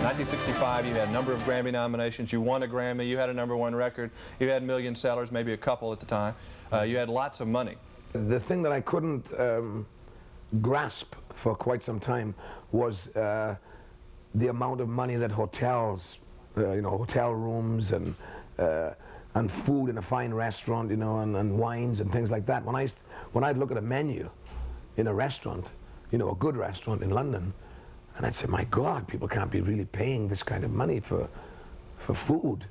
1965, you had a number of Grammy nominations. You won a Grammy. You had a #1 record. You had million sellers, maybe a couple at the time. You had lots of money. The thing that I couldn't grasp for quite some time was the amount of money that hotels, hotel rooms and food in a fine restaurant, and wines and things like that. When I'd look at a menu in a restaurant, a good restaurant in London, and I'd say, my God, people can't be really paying this kind of money for food,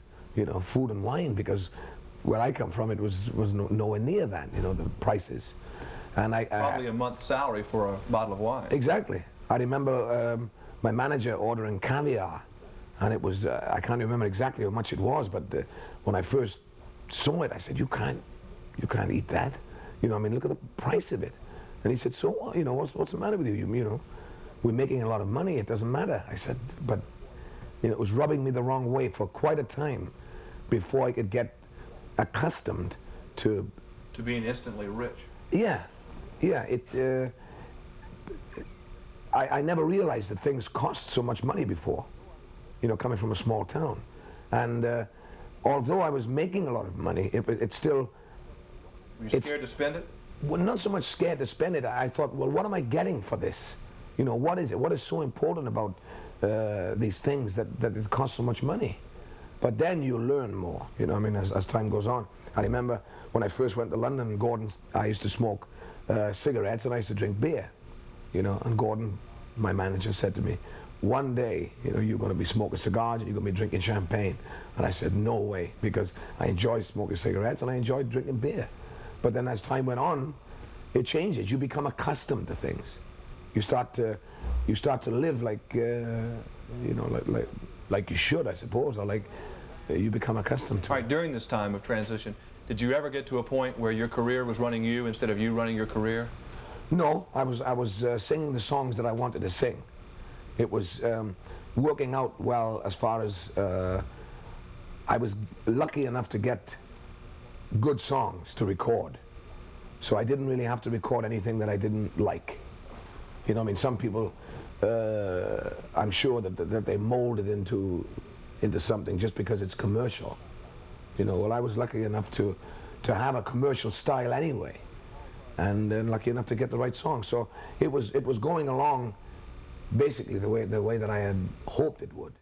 food and wine, because where I come from, it was nowhere near that, the prices. And probably a month's salary for a bottle of wine. Exactly. I remember my manager ordering caviar, and it was, I can't remember exactly how much it was, but when I first saw it, I said, you can't eat that. Look at the price of it. And he said, so what, what's the matter with you? We're making a lot of money, it doesn't matter. I said, but it was rubbing me the wrong way for quite a time before I could get accustomed to being instantly rich. Yeah. I never realized that things cost so much money before, coming from a small town. And although I was making a lot of money, it still... Were you scared to spend it? Well, not so much scared to spend it. I thought, well, what am I getting for this? What is it? What is so important about these things that it costs so much money? But then you learn more, as time goes on. I remember when I first went to London, Gordon, I used to smoke cigarettes and I used to drink beer, and Gordon, my manager, said to me, one day, you're going to be smoking cigars and you're going to be drinking champagne. And I said, no way, because I enjoy smoking cigarettes and I enjoy drinking beer. But then as time went on, it changes. You become accustomed to things. You start to live like, like you should, I suppose, or like you become accustomed to. All right, during this time of transition, did you ever get to a point where your career was running you instead of you running your career? No, I was singing the songs that I wanted to sing. It was working out well as far as I was lucky enough to get good songs to record. So I didn't really have to record anything that I didn't like. Some people, I'm sure that they mold it into something just because it's commercial. Well, I was lucky enough to have a commercial style anyway, and then lucky enough to get the right song. So it was going along basically the way that I had hoped it would.